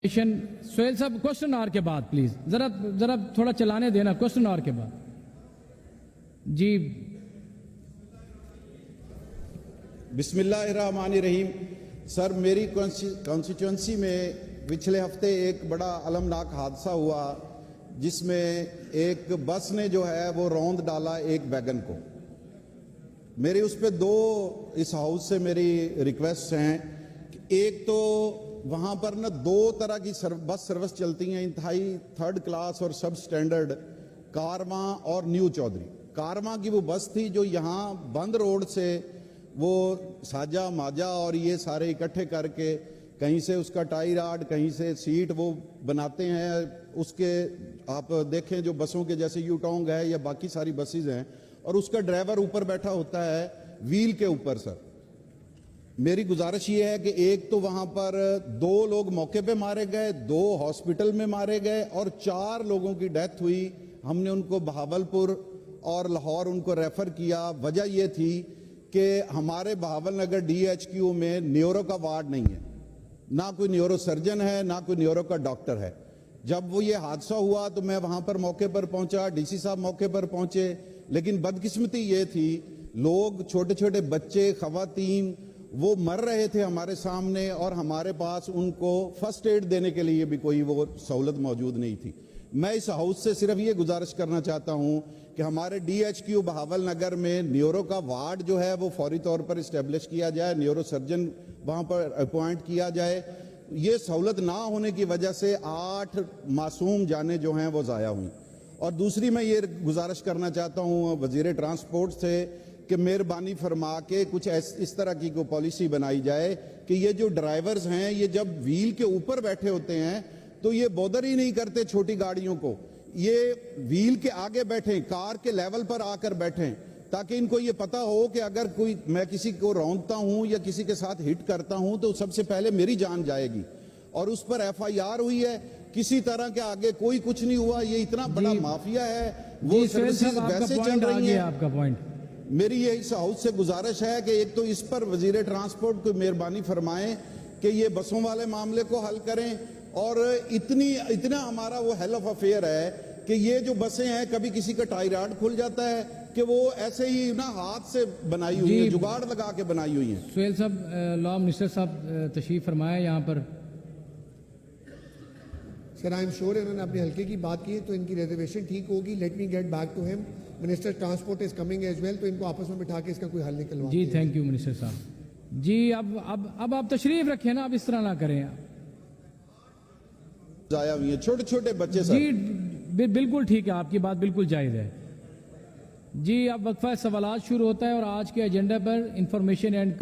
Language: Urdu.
سہیل صاحب کوشچن آور کے بعد پلیز ذرا تھوڑا چلانے دینا کوشچن آور کے بعد. جی بسم اللہ الرحمن الرحیم. سر میری کانسٹیچوئنسی میں پچھلے ہفتے ایک بڑا المناک حادثہ ہوا جس میں ایک بس نے جو ہے وہ روند ڈالا ایک ویگن کو. میری اس پہ اس ہاؤس سے میری ریکویسٹ ہیں کہ ایک تو وہاں پر نا دو طرح کی بس سروس چلتی ہیں انتہائی تھرڈ کلاس اور سب سٹینڈرڈ، کارواں اور نیو چودھری. کارواں کی وہ بس تھی جو یہاں بند روڈ سے وہ ساجا ماجا اور یہ سارے اکٹھے کر کے کہیں سے اس کا ٹائی راڈ کہیں سے سیٹ وہ بناتے ہیں. اس کے آپ دیکھیں جو بسوں کے جیسے یو ٹانگ ہے یا باقی ساری بسیز ہیں اور اس کا ڈرائیور اوپر بیٹھا ہوتا ہے ویل کے اوپر. سر میری گزارش یہ ہے کہ ایک تو وہاں پر 2 لوگ موقع پہ مارے گئے، 2 ہاسپٹل میں مارے گئے اور 4 لوگوں کی ڈیتھ ہوئی. ہم نے ان کو بہاولپور اور لاہور ان کو ریفر کیا. وجہ یہ تھی کہ ہمارے Bahawalnagar D H Q میں نیورو کا وارڈ نہیں ہے، نہ کوئی نیورو سرجن ہے، نہ کوئی نیورو کا ڈاکٹر ہے. جب وہ یہ حادثہ ہوا تو میں وہاں پر موقع پر پہنچا، ڈی سی صاحب موقع پر پہنچے، لیکن بدقسمتی یہ تھی لوگ چھوٹے چھوٹے بچے خواتین وہ مر رہے تھے ہمارے سامنے اور ہمارے پاس ان کو فرسٹ ایڈ دینے کے لیے بھی کوئی وہ سہولت موجود نہیں تھی. میں اس ہاؤس سے صرف یہ گزارش کرنا چاہتا ہوں کہ ہمارے D H Q Bahawalnagar میں نیورو کا وارڈ جو ہے وہ فوری طور پر اسٹیبلش کیا جائے، نیورو سرجن وہاں پر اپوائنٹ کیا جائے. یہ سہولت نہ ہونے کی وجہ سے 8 معصوم جانیں جو ہیں وہ ضائع ہوئیں. اور دوسری میں یہ گزارش کرنا چاہتا ہوں وزیر ٹرانسپورٹ سے کہ مہربانی فرما کے کچھ اس طرح کی کوئی پالیسی بنائی جائے کہ یہ جو ڈرائیورز ہیں یہ جب ویل کے اوپر بیٹھے ہوتے ہیں تو یہ بودر ہی نہیں کرتے چھوٹی گاڑیوں کو، یہ ویل کے آگے بیٹھیں، کار کے لیول پر آ کر بیٹھیں تاکہ ان کو یہ پتا ہو کہ اگر میں کسی کو روندتا ہوں یا کسی کے ساتھ ہٹ کرتا ہوں تو سب سے پہلے میری جان جائے گی. اور اس پر ایف آئی آر ہوئی ہے، کسی طرح کے آگے کوئی کچھ نہیں ہوا. یہ اتنا بڑا مافیا ہے، وہ سروسز ویسے چل رہی ہیں. آپ کا پوائنٹ میری یہ اس ہاؤس سے گزارش ہے کہ ایک تو اس پر وزیر ٹرانسپورٹ کو مہربانی فرمائیں کہ یہ بسوں والے معاملے کو حل کریں. اور اتنا ہمارا وہ ہیل آف افیئر ہے کہ یہ جو بسیں ہیں کبھی کسی کا ٹائی راڈ کھل جاتا ہے کہ وہ ایسے ہی نا ہاتھ سے بنائی ہوئی ہیں، جگاڑ لگا کے بنائی ہوئی ہیں. سہیل صاحب لا منسٹر صاحب تشریف فرمائے یہاں پر. سر آئی ایم شیور انہوں نے اپنے حلقے کی بات کی تو ان کی ریزرویشن ٹھیک ہوگی. Let me get back to him. Minister transport is coming as well, تو ان کو آپس میں بٹھا کے اس کا کوئی حل نکلوا. جی تھینک یو منسٹر صاحب. جی اب آپ تشریف رکھیں نا، اب اس طرح نہ کریں. ضائع ہوئی ہیں چھوٹے چھوٹے بچے. جی بالکل ٹھیک ہے، آپ کی بات بالکل جائز ہے. جی اب وقفہ سوالات شروع ہوتا ہے اور آج کے ایجنڈا پر انفارمیشن اینڈ